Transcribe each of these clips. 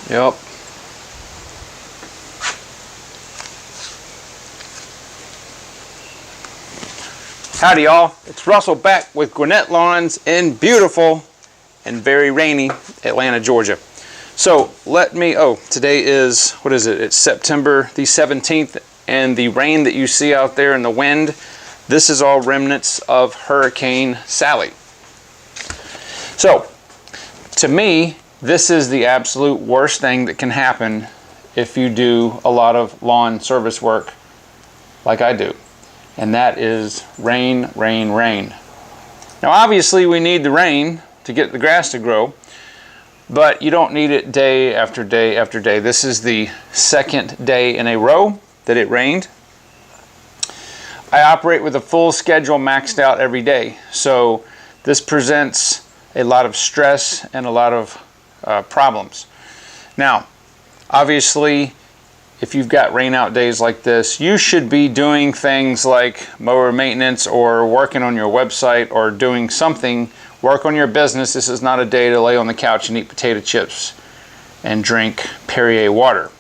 Yep. Howdy y'all, it's Russell back with Gwinnett Lawns in beautiful and very rainy Atlanta, Georgia. So today is, what is it? It's September the 17th, and the rain that you see out there and the wind, this is all remnants of Hurricane Sally. So, to me, this is the absolute worst thing that can happen if you do a lot of lawn service work like I do. And that is rain, rain, rain. Now obviously we need the rain to get the grass to grow, but you don't need it day after day after day. This is the second day in a row that it rained. I operate with a full schedule maxed out every day, so this presents a lot of stress and a lot of problems. Now, obviously, if you've got rain out days like this, you should be doing things like mower maintenance or working on your website or doing something, work on your business. This is not a day to lay on the couch and eat potato chips and drink Perrier water.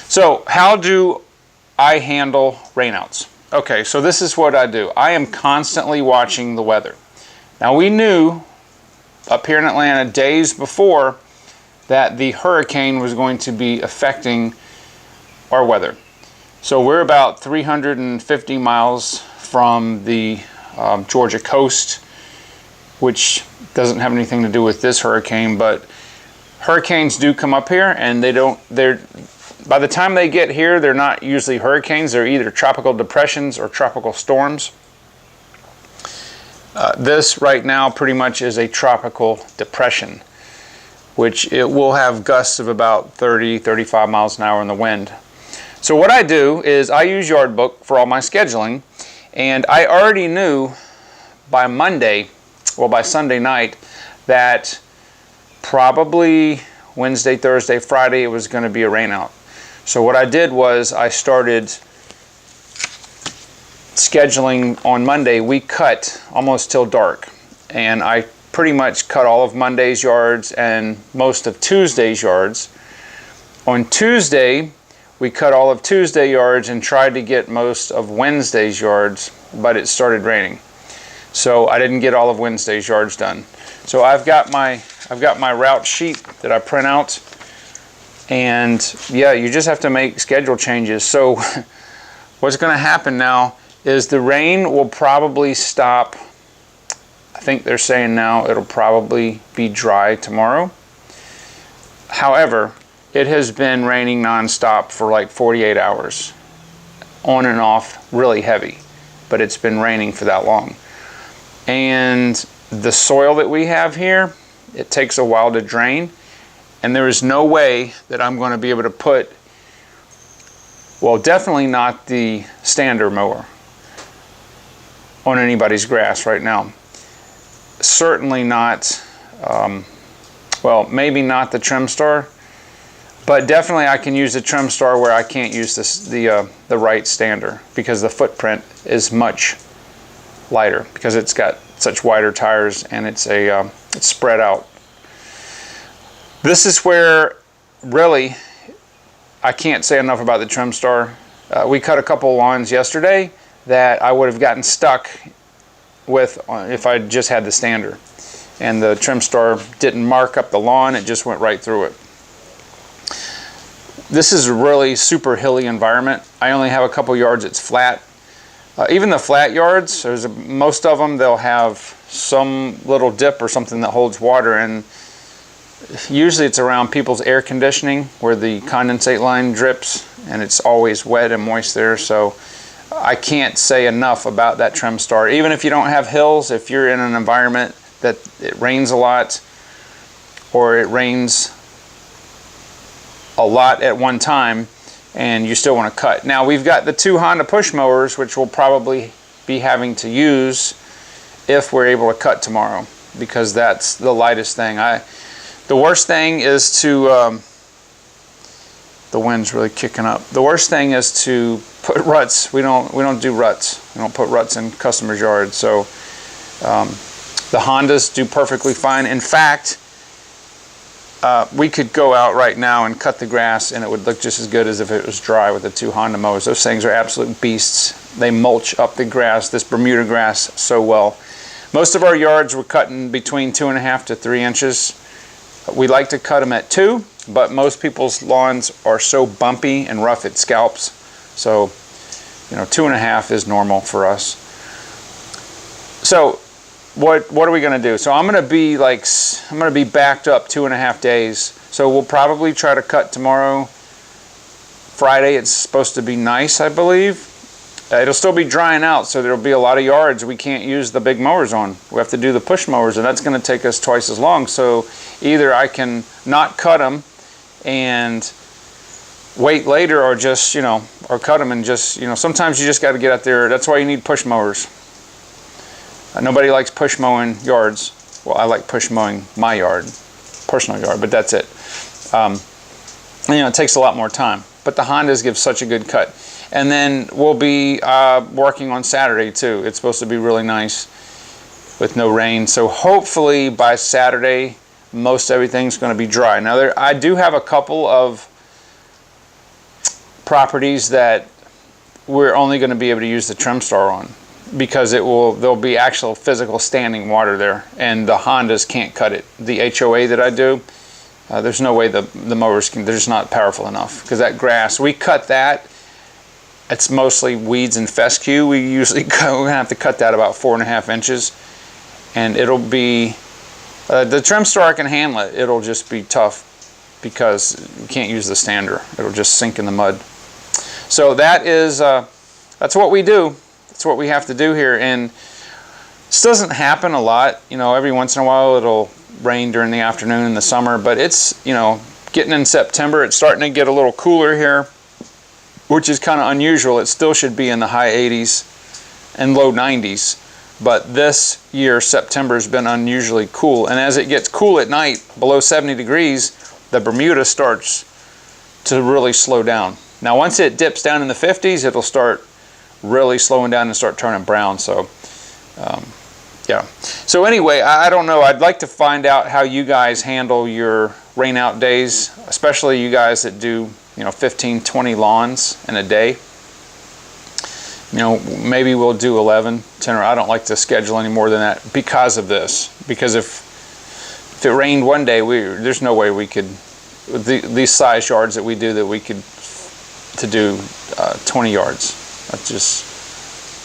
So how do I handle rainouts? Okay, so this is what I do. I am constantly watching the weather. Now we knew up here in Atlanta days before that the hurricane was going to be affecting our weather. So we're about 350 miles from the Georgia coast, which doesn't have anything to do with this hurricane, but hurricanes do come up here, and by the time they get here, they're not usually hurricanes. They're either tropical depressions or tropical storms. This right now pretty much is a tropical depression, which it will have gusts of about 30-35 miles an hour in the wind. So what I do is I use Yardbook for all my scheduling, and I already knew by Sunday night, that probably Wednesday, Thursday, Friday, it was going to be a rainout. So what I did was I started scheduling on Monday. We cut almost till dark, and I pretty much cut all of Monday's yards and most of Tuesday's yards. On Tuesday, we cut all of Tuesday yards and tried to get most of Wednesday's yards, but it started raining. So I didn't get all of Wednesday's yards done. So I've got my route sheet that I print out, and yeah, you just have to make schedule changes. So what's going to happen now is the rain will probably stop. I think they're saying now it'll probably be dry tomorrow. However, it has been raining nonstop for like 48 hours, on and off, really heavy, but it's been raining for that long. And the soil that we have here, it takes a while to drain, and there is no way that I'm going to be able to put, well, definitely not the stander mower on anybody's grass right now. Certainly not, well, maybe not the Trim Star, but definitely I can use the Trim Star where I can't use the right stander, because the footprint is much lighter because it's got such wider tires, and it's spread out. This is where really I can't say enough about the Trim Star. We cut a couple lawns yesterday that I would have gotten stuck with if I just had the stander, and the Trim Star didn't mark up the lawn, it just went right through it. This is a really super hilly environment. I only have a couple yards that's flat. Even the flat yards, most of them, they'll have some little dip or something that holds water, and usually it's around people's air conditioning where the condensate line drips, and it's always wet and moist there. So I can't say enough about that Trim Star. Even if you don't have hills, if you're in an environment that it rains a lot, or it rains a lot at one time, and you still want to cut. Now we've got the 2 Honda push mowers, which we'll probably be having to use if we're able to cut tomorrow, because that's the lightest thing. The worst thing is to, the wind's really kicking up. The worst thing is to put ruts. We don't do ruts. We don't put ruts in customers' yards. So the Hondas do perfectly fine. In fact, we could go out right now and cut the grass and it would look just as good as if it was dry with the 2 Honda mowers. Those things are absolute beasts. They mulch up the grass, this Bermuda grass, so well. Most of our yards we're cutting between 2.5 to 3 inches. We like to cut them at 2, but most people's lawns are so bumpy and rough it scalps. So, 2.5 is normal for us. So, what are we going to do? So I'm going to be backed up 2.5 days. So we'll probably try to cut tomorrow. Friday it's supposed to be nice, I believe. It'll still be drying out, so there'll be a lot of yards we can't use the big mowers on. We have to do the push mowers, and that's going to take us twice as long. So either I can not cut them and wait later, or just, or cut them and just, sometimes you just got to get out there. That's why you need push mowers. Nobody likes push mowing yards. Well, I like push mowing my yard, personal yard, but that's it. It takes a lot more time. But the Hondas give such a good cut. And then we'll be working on Saturday too. It's supposed to be really nice with no rain. So hopefully by Saturday, most everything's going to be dry. Now, I do have a couple of properties that we're only going to be able to use the trim star on, because there'll be actual physical standing water there, and the Hondas can't cut it. The HOA that I do, there's no way the mowers can, they're just not powerful enough, because that grass, we cut that, it's mostly weeds and fescue. We're gonna have to cut that about 4.5 inches, and it'll be, the trim star can handle it. It'll just be tough because you can't use the stander. It'll just sink in the mud. So that's what we do. That's what we have to do here, and this doesn't happen a lot. Every once in a while it'll rain during the afternoon in the summer, but it's, getting in September, it's starting to get a little cooler here, which is kind of unusual. It still should be in the high 80s and low 90s, but this year September has been unusually cool, and as it gets cool at night, below 70 degrees, the Bermuda starts to really slow down. Now once it dips down in the 50s, it'll start really slowing down and start turning brown. So yeah. So anyway, I don't know. I'd like to find out how you guys handle your rain out days, especially you guys that do 15, 20 lawns in a day. Maybe we'll do 11, 10, or I don't like to schedule any more than that because of this. Because if it rained one day, there's no way we could, these size yards that we do, that we could do 20 yards. That's just,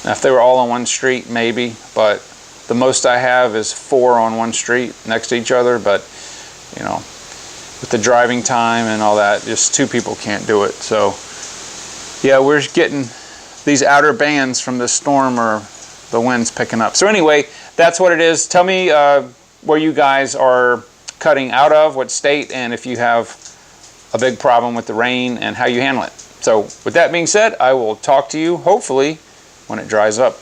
if they were all on one street, maybe, but the most I have is 4 on one street next to each other. But with the driving time and all that, just 2 people can't do it. So yeah, we're getting these outer bands from this storm, or the wind's picking up. So anyway, that's what it is. Tell me where you guys are cutting out of, what state, and if you have a big problem with the rain and how you handle it. So with that being said, I will talk to you hopefully when it dries up.